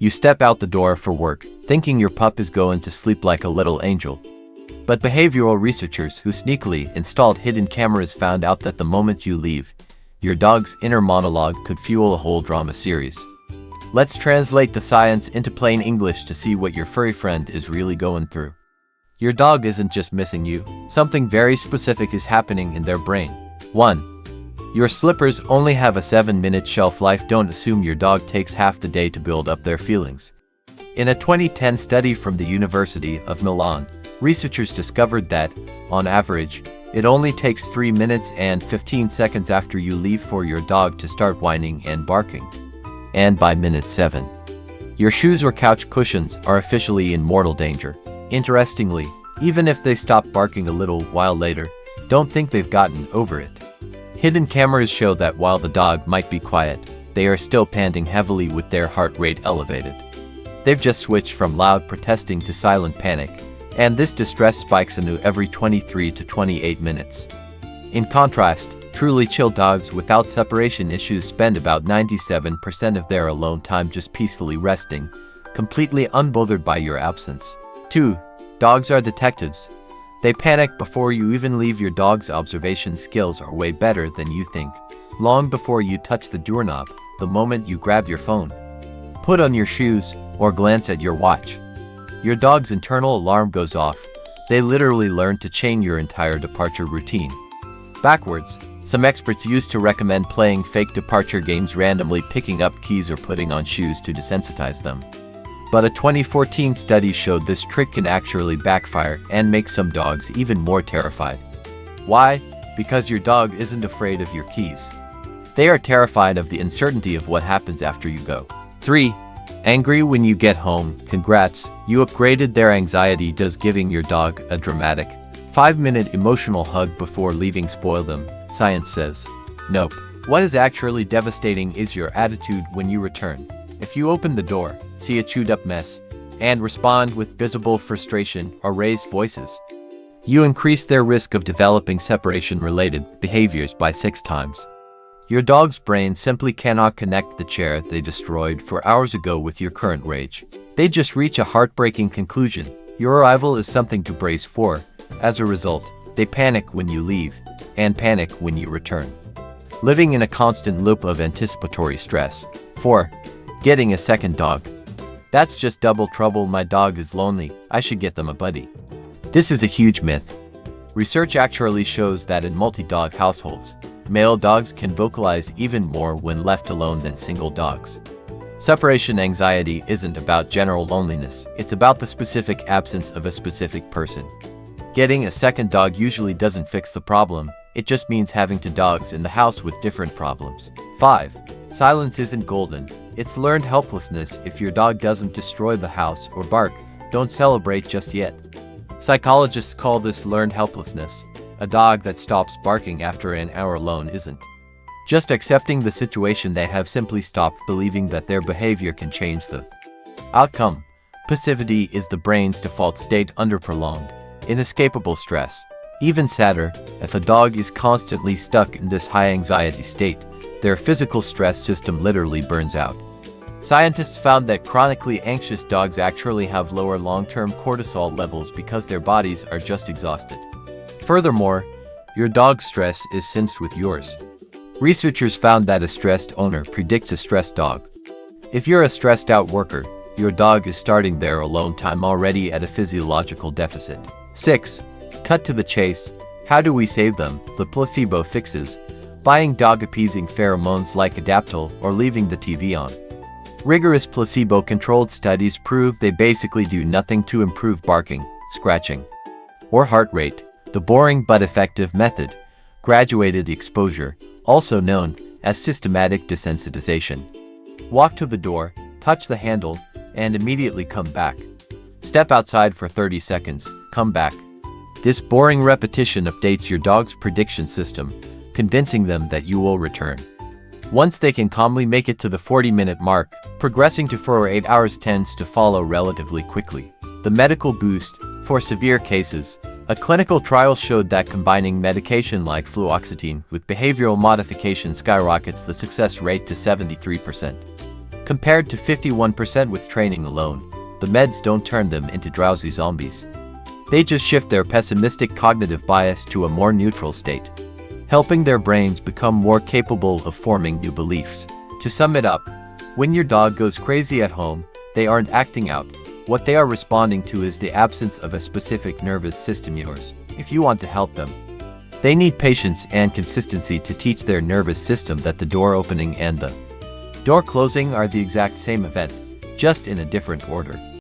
You step out the door for work, thinking your pup is going to sleep like a little angel. But behavioral researchers who sneakily installed hidden cameras found out that the moment you leave, your dog's inner monologue could fuel a whole drama series. Let's translate the science into plain English to see what your furry friend is really going through. Your dog isn't just missing you, something very specific is happening in their brain. 1. Your slippers only have a 7-minute shelf life. Don't assume your dog takes half the day to build up their feelings. In a 2010 study from the University of Milan, researchers discovered that, on average, it only takes 3 minutes and 15 seconds after you leave for your dog to start whining and barking. And by minute 7, your shoes or couch cushions are officially in mortal danger. Interestingly, even if they stop barking a little while later, don't think they've gotten over it. Hidden cameras show that while the dog might be quiet, they are still panting heavily with their heart rate elevated. They've just switched from loud protesting to silent panic, and this distress spikes anew every 23 to 28 minutes. In contrast, truly chill dogs without separation issues spend about 97% of their alone time just peacefully resting, completely unbothered by your absence. 2. Dogs are detectives. They panic before you even leave. Your dog's observation skills are way better than you think. Long before you touch the doorknob, the moment you grab your phone, put on your shoes, or glance at your watch, your dog's internal alarm goes off. They literally learn to chain your entire departure routine backwards. Some experts used to recommend playing fake departure games, randomly picking up keys or putting on shoes to desensitize them. But a 2014 study showed this trick can actually backfire and make some dogs even more terrified. Why? Because your dog isn't afraid of your keys. They are terrified of the uncertainty of what happens after you go. 3. Angry when you get home. Congrats, you upgraded their anxiety. Does giving your dog a dramatic 5-minute emotional hug before leaving spoil them? Science says, nope. What is actually devastating is your attitude when you return. If you open the door, see a chewed up mess, and respond with visible frustration or raised voices, you increase their risk of developing separation-related behaviors by 6 times. Your dog's brain simply cannot connect the chair they destroyed 4 hours ago with your current rage. They just reach a heartbreaking conclusion. Your arrival is something to brace for. As a result, they panic when you leave, and panic when you return, living in a constant loop of anticipatory stress. 4. Getting a second dog. That's just double trouble. My dog is lonely, I should get them a buddy. This is a huge myth. Research actually shows that in multi-dog households, male dogs can vocalize even more when left alone than single dogs. Separation anxiety isn't about general loneliness, it's about the specific absence of a specific person. Getting a second dog usually doesn't fix the problem, it just means having 2 dogs in the house with different problems. 5. Silence isn't golden, it's learned helplessness. If your dog doesn't destroy the house or bark, don't celebrate just yet. Psychologists call this learned helplessness. A dog that stops barking after an hour alone isn't just accepting the situation, they have simply stopped believing that their behavior can change the outcome. Passivity is the brain's default state under prolonged, inescapable stress. Even sadder, if a dog is constantly stuck in this high anxiety state, their physical stress system literally burns out. Scientists found that chronically anxious dogs actually have lower long-term cortisol levels because their bodies are just exhausted. Furthermore, your dog's stress is synced with yours. Researchers found that a stressed owner predicts a stressed dog. If you're a stressed out worker, your dog is starting their alone time already at a physiological deficit. 6. Cut to the chase. How do we save them? The placebo fixes. Buying dog-appeasing pheromones like Adaptil or leaving the TV on. Rigorous placebo-controlled studies prove they basically do nothing to improve barking, scratching, or heart rate. The boring but effective method, graduated exposure, also known as systematic desensitization. Walk to the door, touch the handle, and immediately come back. Step outside for 30 seconds, come back. This boring repetition updates your dog's prediction system, convincing them that you will return. Once they can calmly make it to the 40-minute mark, progressing to 4 or 8 hours tends to follow relatively quickly. The medical boost. For severe cases, a clinical trial showed that combining medication like fluoxetine with behavioral modification skyrockets the success rate to 73%. Compared to 51% with training alone, the meds don't turn them into drowsy zombies. They just shift their pessimistic cognitive bias to a more neutral state, helping their brains become more capable of forming new beliefs. To sum it up, when your dog goes crazy at home, they aren't acting out. What they are responding to is the absence of a specific nervous system. Yours. If you want to help them, they need patience and consistency to teach their nervous system that the door opening and the door closing are the exact same event, just in a different order.